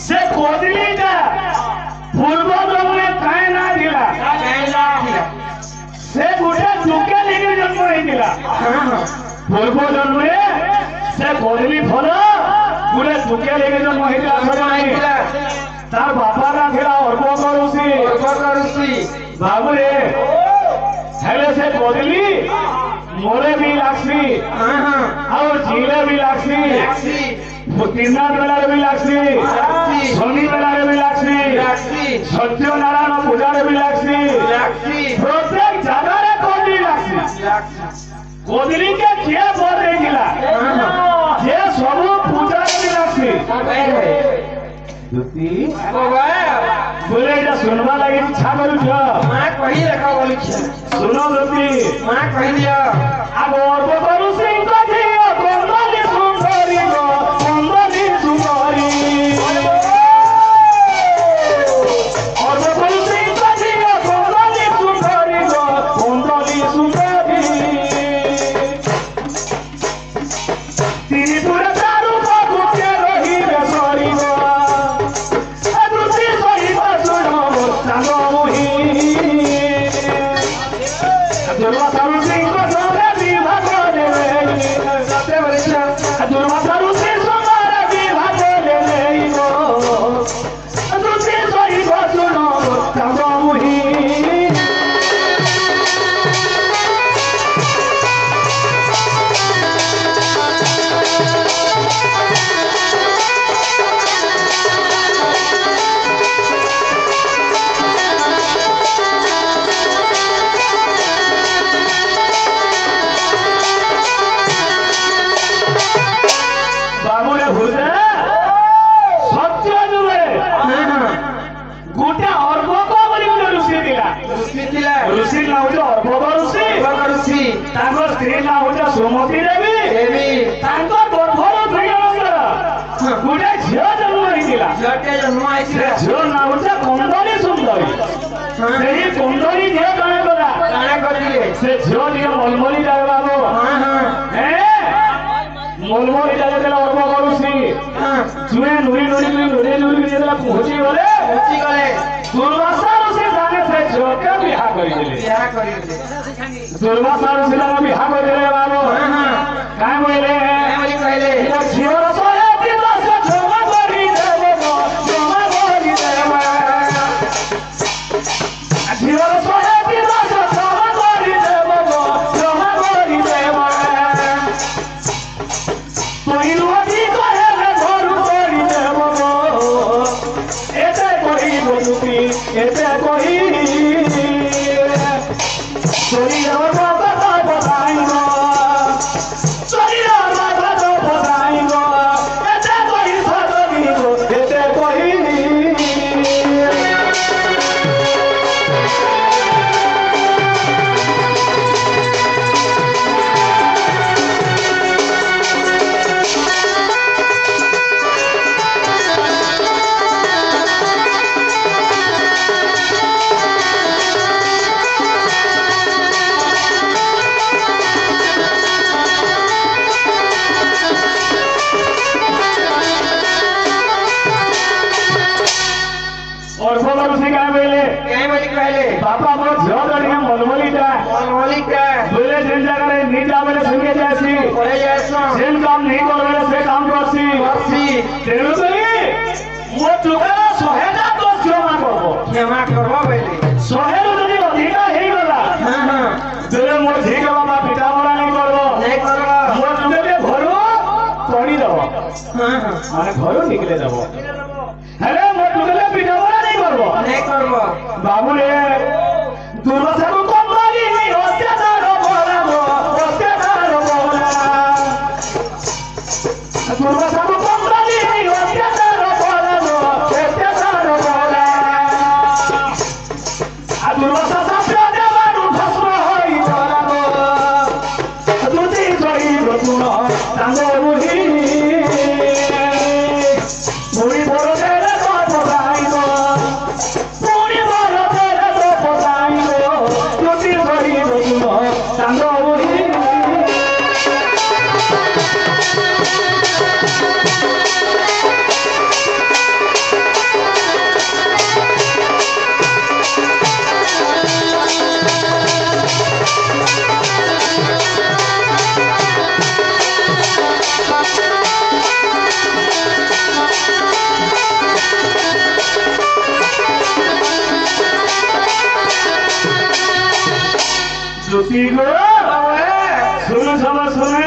से कोदली का पूर्व जन्मे काहे ना दिला से गुटे दुके लेके जन्म नहीं दिला पूर्व जन्मे से कोदली फल गुटे दुके लेके जन्म नहीं दिला तार बापा ना थिला अर्प करूसी बाबू रे हेले से कोदली मोरे भी लागसी और जीले भी लागसी तीना बेला भी लागसी शनि बेला भी लागसी सत्यनारायण पूजा भी लागसी प्रत्येक जगह रे कोदली लागसी कोदली के किए बोल देला जे सब पूजा भी लागसी दुती बोले जा सुनवा लगी इच्छा करू छ मां कहि रखा बोली छ सुनो दुती मां कहि दिया अब और करू सिंह को दियो कोंदली सुंदरी गो कोंदली सुंदरी और करू सिंह को दियो कोंदली सुंदरी गो कोंदली सुंदरी त्रिपुरा चारू को के रही रे सरी गो सुमति देवी तांको गर्भर थैला गुटे झियो जन्म होइतिला झियो ना होता कोंदली सुंदरी सेही कोंदली झियो काने करा से झियो दिया मलमली जाय बाबू मलमली जाय देला अर्भ करूसी जुए नुरी देला पहुंची गले दुर्वासा ऋषि जाने से झियो के बियाह करि दुर्वासा ऋषि लगा बियाह करि देले बाबू काय कहले इला झियो रसोया पिता से क्षमा करि देबो क्षमा करि देबो झियो रसोया पिता से क्षमा करि देबो क्षमा करि देबो तोई रोटी कहे घर करि देबो एते कहि बनुती एते कहि तोई रो बताइनो बापा मोर झियो दड़िया मलमली का बोले जिन जगह रे नी जाबले संगे जासी जिन काम नहीं करबले से काम करसी तेनु करी मो तुगरा सहेजा तो क्षमा करबो बेले सहेरु जदी अधिका हेई गला बोले मो झी के बाबा पिता मोरा नहीं करबो मो तुगे घरो पड़ी दबो माने घरो निकले दबो हेले मो तुगे पिता मोरा नहीं करबो बाबू रे दुर्वासा को कोंदली नहीं अत्याचार बोलाबो दुर्वासा को कोंदली नहीं अत्याचार बोला आ दुर्वासा सत्य देवानु भस्म होई बोलाबो दुती जोई बतुन तांगो मुही मुड़ी बड़ देले को पगाइनो मुड़ी बड़ देले को गो सुनो सब सुने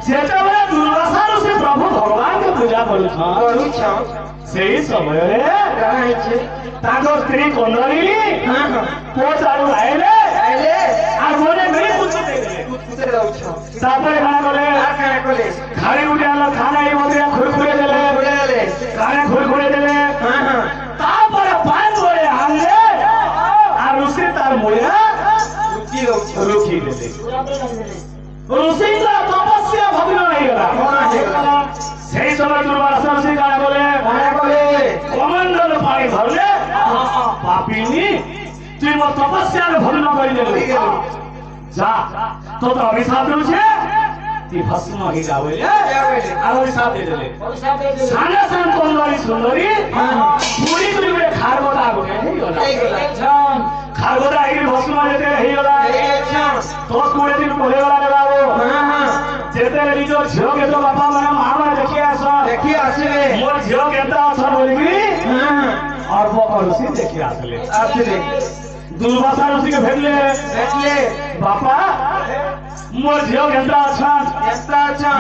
जेतबे दुर्वासा ऋषि प्रभु भगवान के पूजा करूछ सेही समय रे ताको स्त्री कोंदरी पोचारू आइले आ मोने गई पूछते रहउछ तापरे खाना कले खाली उठाला खाना ई मोदिया खुरखुरे देले खाना खुरखुरे देले तापरे पान गोरे आंगे आ ऋषि तार मोया रुखी देले ऋषि का तपस्या भग्न नहीं गला सेही समय दुर्वासा ऋषि गाना बोले कमंडल पानी धरले पापिनी तुई मो तपस्या भग्न करिले जा तो अभिशाप छे ती भस्म ही जावे आ अभिशाप दे देले साने सान कोंदरी सुंदरी पूरी पूरी खारगोदा गोटे हे गला खारगोदा ही भस्म देते हे गला तो कोड़े दिन पहले वाला रे बाबू जेते निजो झियो के तो बापा माने मामा देखि आसीबे मोर झियो केता असन बोलिबी और वो कलसी देखि आसले दुर्वासा ऋषि के भेटले बापा मोर झियो केता अछन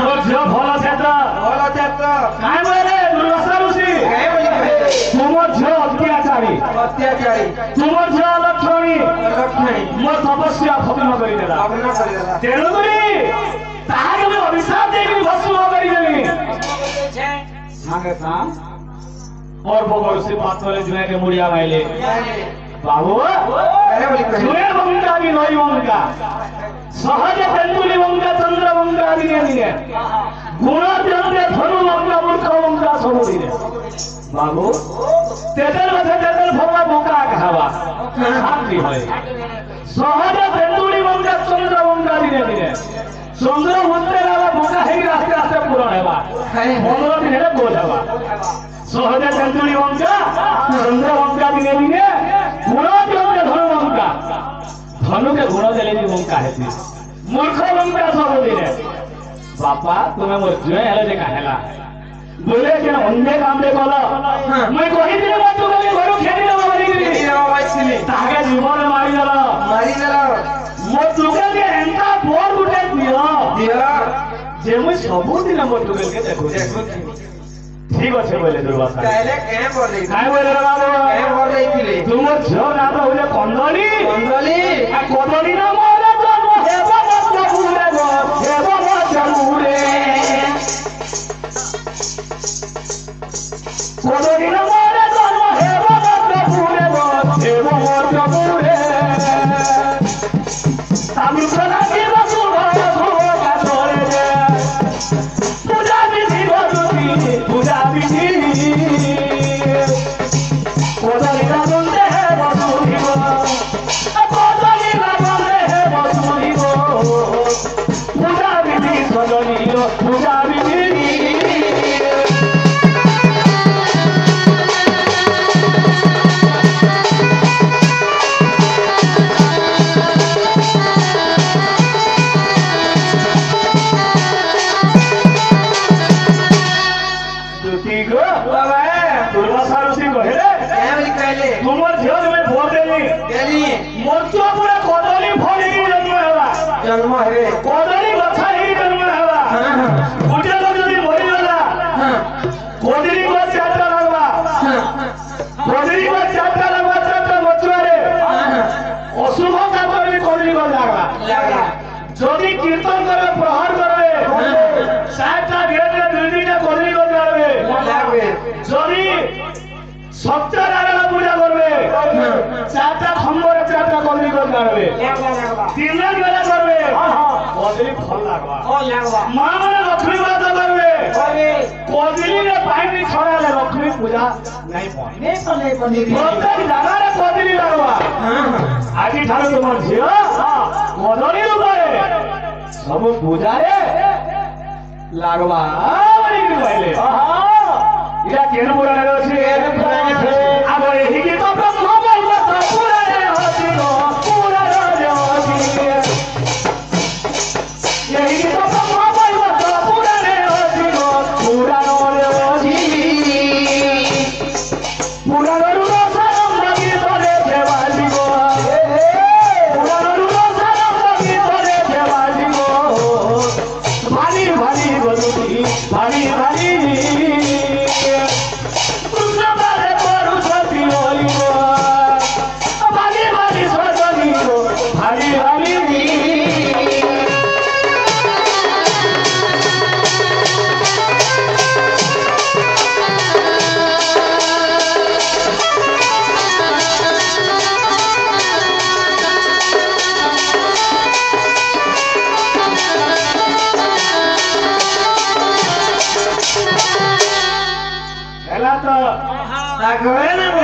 मोर झियो भलो छेता काय बोले दुर्वासा ऋषि तुमर झियो अत्याचारी तुमर झियो लक्षणी मोर तपस्या भग्न करि देला तेणु करी ताके मैं अभिशाप देके भस्म करि देली सांगे सान और बगल से बात वाले जुए के मुड़िया माइले बाबू जुए वंका की नई वंका सहज तेंदुली वंका चंद्र वंका दिने दिने गुण जन्मे धनु वंका मूर्ख वंका सब दिने बाबू तेतर बसे तेतर भगवा वंका खावा शांति होय सहज तेंदुली वंका चंद्र वंका दिने दिने चंद्र होते वाला वंका है रास्ते रास्ते पूरा हेबा 15 दिन हेले गोल हेबा सहज तेंदुली वंका चंद्र वंका दिने दिने गुण जन्मे धनु वंका धनु के गुण देले दी वंका है मूर्ख वंका सब दिने बापा तुम्हें मोर जुए हेले जे काहेला बोले के अन्य काम दे बोला मैं कहि दिले मत तो के घरो खेली ना मारी ताके जीवन मारी देला मो तुके के एंता बोर उठे दिया जे मैं सब दिन मो तुके के देखो ठीक আছে বলে দুর্বাসা তাইলে কে বলে কাই বলে রে বাবু কে বলেইছিলে তুমি ঝিও না তো হইলে কন্দলি আর কদলি না মরে জন্ম হেবা না পুরে গো হেবা না জমুরে কদলি না মরে জন্ম হেবা না পুরে গো হেবা না জমুরে আমি প্রণা কি বসু ভোগা ধরে রে পূজা বিধি ভগতি পূজা বিধি কদলি না বলতে বসু দিব কদলি না বলতে বসু দিব পূজা বিধি কদলি পূজা বিধি तुमर झियो में भोर देली मोरचो पूरा कदली फली जन्म हेबे कदली गछा ही जन्म हेबा गुटे लोग जदी मरि गला कदली गछ चाटा लागबा कदली गछ चाटा लागबा चाटा मचुआरे अशुभ काम करबी कदली गछ लागबा जदी कीर्तन करे प्रहार करबे सातटा गेट रे दुई दुईटा कदली गछ लागबे जदी सत्यनारायण पूजा करबे चारटा खम्बरे चारटा कदली गछ गाड़बे तीन बेला करबे कदली फल लागबा मां माने लक्ष्मी पूजा करबे कदली रे पानी छड़ाले लक्ष्मी पूजा नहीं पने प्रत्येक जगह रे कदली लागबा आज ठारो तुम झियो कदली रूपे सब पूजा रे लागबा बोली कहले इला केन पुराण रे अछि अब एही के तो ब्रह्म बोलबा तो पुराण रे अछि रो पुराण रे अछि एही के तो ब्रह्म बोलबा तो पुराण रे अछि रो पुराण रे अछि पुराण रो सारम लागि तोरे देवाली गो पुराण रो ହେଲା ତ ତା ଘରେ ନା